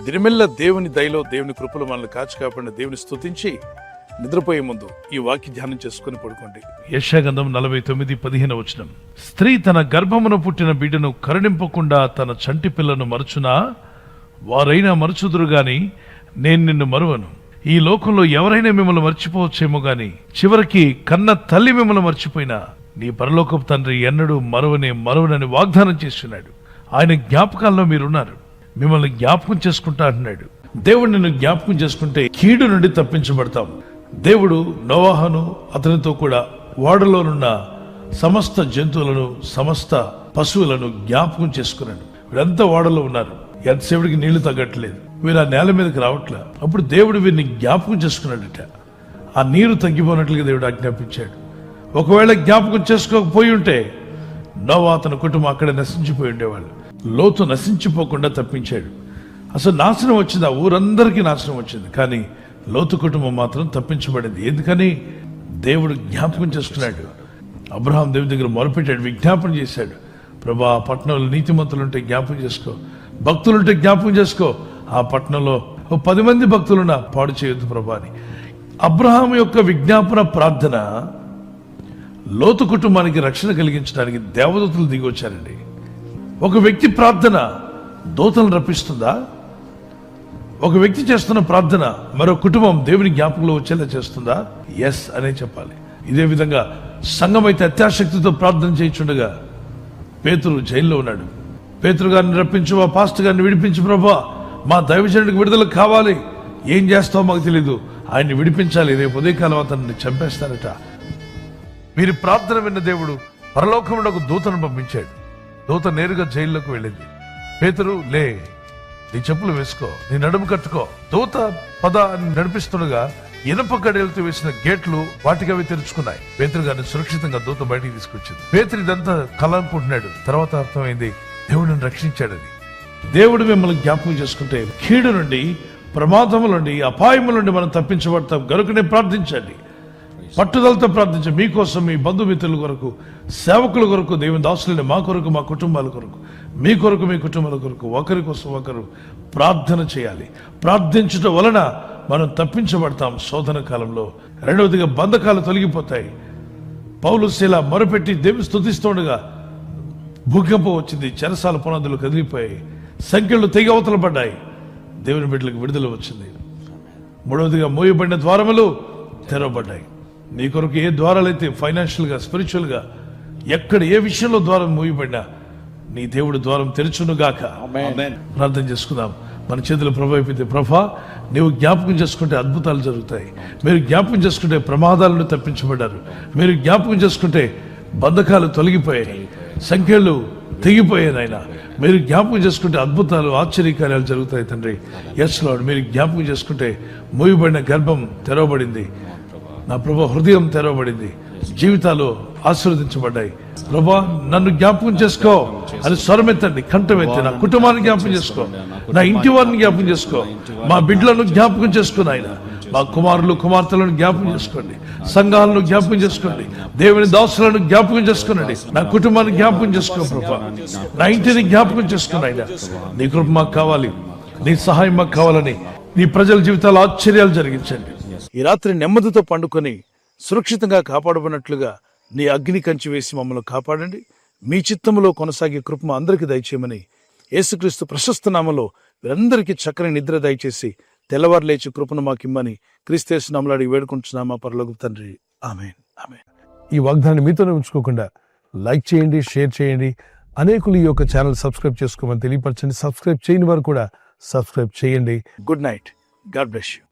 దినమెల్ల దేవుని దయలో దేవుని కృపలో మనల్ని కాచి కాపాడిన దేవుని స్తుతించి నిద్రపోయే ముందు ఈ వాక్య ధ్యానం చేసుకుని పడుకోండి. యెషయా 49:15 స్త్రీ తన గర్భమున పుట్టిన బిడ్డను కరుణింపకుండా తన చంటి పిల్లను మరచునా, వారైనా మరచుదురు గాని నేను నిన్ను మరువను. ఈ లోకంలో ఎవరైనా మిమ్మల్ని మర్చిపోవచ్చేమో గాని చివరికి కన్న తల్లి మిమ్మల్ని మర్చిపోయినా నీ పరలోకపు తండ్రి ఎన్నడూ మరువనని వాగ్దానం చేస్తున్నాడు. ఆయన జ్ఞాపకాల్లో మీరున్నారు. మిమ్మల్ని జ్ఞాపకం చేసుకుంటా అంటున్నాడు. దేవుడు నిన్ను జ్ఞాపకం చేసుకుంటే కీడు నుండి తప్పించబడతాం. దేవుడు నోవాహును అతనితో కూడా ఓడలోనున్న సమస్త జంతువులను సమస్త పశువులను జ్ఞాపకం చేసుకున్నాడు. వీరంతా ఓడలో ఉన్నారు. ఎంతసేపటికి నీళ్లు తగ్గట్లేదు. వీరు ఆ నేల మీదకి రావట్లే. అప్పుడు దేవుడు వీరిని జ్ఞాపకం చేసుకున్నాడట. ఆ నీరు తగ్గిపోయినట్లుగా దేవుడు ఆజ్ఞాపించాడు. ఒకవేళ జ్ఞాపకం చేసుకోకపోయి ఉంటే నోవా అతని కుటుంబం అక్కడ నశించిపోయి ఉండేవాళ్ళు. లోతు నశించిపోకుండా తప్పించాడు. అసలు నాశనం వచ్చింది, ఆ ఊరందరికీ నాశనం వచ్చింది. కానీ లోతు కుటుంబం మాత్రం తప్పించబడింది. ఎందుకని? దేవుడు జ్ఞాపకం చేసుకున్నాడు. అబ్రహాం దేవుని దగ్గర మొరపెట్టాడు, విజ్ఞాపన చేశాడు. ప్రభా, ఆ పట్టణంలో నీతిమంతులుంటే జ్ఞాపకం చేసుకో, భక్తులుంటే జ్ఞాపకం చేసుకో. ఆ పట్టణంలో 10 మంది భక్తులున్నా పాడు చేయొద్దు ప్రభా అని. అబ్రహాం యొక్క విజ్ఞాపన ప్రార్థన లోతు కుటుంబానికి రక్షణ కలిగించడానికి దేవదూతలు దిగి వచ్చారండి. ఒక వ్యక్తి ప్రార్థన దూతలను రప్పిస్తుందా? ఒక వ్యక్తి చేస్తున్న ప్రార్థన మరో కుటుంబం దేవుని జ్ఞాపకంలో వచ్చేలా చేస్తుందా? ఎస్ అనే చెప్పాలి. ఇదే విధంగా సంఘం అయితే అత్యాశక్తితో ప్రార్థన చేయించుండగా పేతురు జైల్లో ఉన్నాడు. పేతురు గారిని రప్పించు, మా పాస్టర్ గారిని విడిపించు ప్రభా, మా దైవజనుడికి విడుదల కావాలి. ఏం చేస్తావో మాకు తెలీదు, ఆయన్ని విడిపించాలి, రేపు ఉదయకాలం అతన్ని చంపేస్తారట. మీరు ప్రార్థన విన్న దేవుడు పరలోకంలో ఒక దూతను పంపించాడు. దూత నేరుగా జైల్లోకి వెళ్ళింది. పేతురు, లే, నీ చెప్పులు వేసుకో, నీ నడుము కట్టుకో. దూత పద అని నడిపిస్తుండగా ఇనప గడియలతో వేసిన గేట్లు వాటికవి తెరుచుకున్నాయి. పేతురు గారిని సురక్షితంగా దూత బయటికి తీసుకొచ్చింది. పేతురు ఇదంతా కల అనుకుంటున్నాడు. తర్వాత అర్థమైంది దేవుడిని రక్షించాడని. దేవుడు మిమ్మల్ని జ్ఞాపకం చేసుకుంటే కీడు నుండి, ప్రమాదముల నుండి, అపాయముల నుండి మనం తప్పించబడతాం. గనుకనే ప్రార్థించండి, పట్టుదలతో ప్రార్థించండి. మీకోసం, మీ బంధుమిత్రుల కొరకు, సేవకుల కొరకు, దేవుని దాసులైన మా కొరకు, మా కుటుంబాల కొరకు, మీ కొరకు, మీ కుటుంబాల కొరకు, ఒకరి కోసం ఒకరు ప్రార్థన చేయాలి. ప్రార్థించడం వలన మనం తప్పించబడతాం శోధన కాలంలో. రెండవదిగా బంధకాలు తొలగిపోతాయి. పౌలు శీల మొరపెట్టి దేవుని స్తుతిస్తుండగా భూకంపం వచ్చింది. చెరసాల పునాదులు కదిలిపోయాయి. సంఖ్యలు తెగి అవతల పడ్డాయి. దేవుని బిడ్డలకు విడుదల వచ్చింది. మూడవదిగా మూయబడిన ద్వారములు తెరవబడ్డాయి. నీ కొరకు ఏ ద్వారాలైతే ఫైనాన్షియల్గా, స్పిరిచువల్గా, ఎక్కడ ఏ విషయంలో ద్వారం మూయబడినా నీ దేవుడు ద్వారం తెరుచునుగాక. ప్రార్థన చేసుకుందాం. మన చేతులు ప్రభు అయిపోతే, ప్రభా నీవు జ్ఞాపకం చేసుకుంటే అద్భుతాలు జరుగుతాయి. మీరు జ్ఞాపకం చేసుకుంటే ప్రమాదాలను తప్పించబడ్డారు. మీరు జ్ఞాపకం చేసుకుంటే బంధకాలు తొలగిపోయాయి, సంఖ్యలు తెగిపోయాయి. నాయన, మీరు జ్ఞాపకం చేసుకుంటే అద్భుతాలు, ఆశ్చర్యకార్యాలు జరుగుతాయి తండ్రి. ఎస్ లార్డ్, మీరు జ్ఞాపకం చేసుకుంటే మూయబడిన గర్భం తెరవబడింది. నా ప్రభా, హృదయం తెరవబడింది. జీవితాలు ఆశీర్వదించబడ్డాయి. ప్రభా, నన్ను జ్ఞాపకం చేసుకో అని స్వరమెత్తండి, కంఠమెత్తి. నా కుటుంబాన్ని జ్ఞాపకం చేసుకో, నా ఇంటి వారిని జ్ఞాపకం చేసుకో, మా బిడ్డలను జ్ఞాపకం చేసుకో. ఆయన మా కుమారులు, కుమార్తెలను జ్ఞాపకం చేసుకోండి, సంఘాలను జ్ఞాపకం చేసుకోండి, దేవుని దాసులను జ్ఞాపకం చేసుకోనండి. నా కుటుంబాన్ని జ్ఞాపకం చేసుకో ప్రభా, నా ఇంటిని జ్ఞాపకం చేసుకుని. ఆయన నీ కృప మాకు కావాలి, నీ సహాయం మాకు కావాలని నీ ప్రజల జీవితాలు ఆశ్చర్యాలు జరిగించండి. ఈ రాత్రి నెమ్మదితో పండుకొని సురక్షితంగా కాపాడబడినట్లుగా నీ అగ్ని కంచి వేసి మమ్మల్ని కాపాడండి. మీ చిత్తములో కొనసాగే కృప అందరికీ దయచేయమని యేసుక్రీస్తు ప్రశస్త నామములో వీరందరికీ చక్కని నిద్ర దయచేసి తెల్లవారు లేచి కృపను మాకిమ్మని క్రీస్తు నామములో అడిగి వేడుకుంటున్నామా పరలోకపు తండ్రి. ఆమేన్, ఆమేన్. ఈ వాగ్దానాన్ని మీతోనే ఉంచుకోకుండా లైక్ చేయండి, షేర్ చేయండి. అనేకులు ఈ యొక్క ఛానల్ సబ్స్క్రైబ్ చేసుకోమని తెలియపరచండి. సబ్స్క్రైబ్ చేయని వారు కూడా సబ్స్క్రైబ్ చేయండి. Good night. God bless you.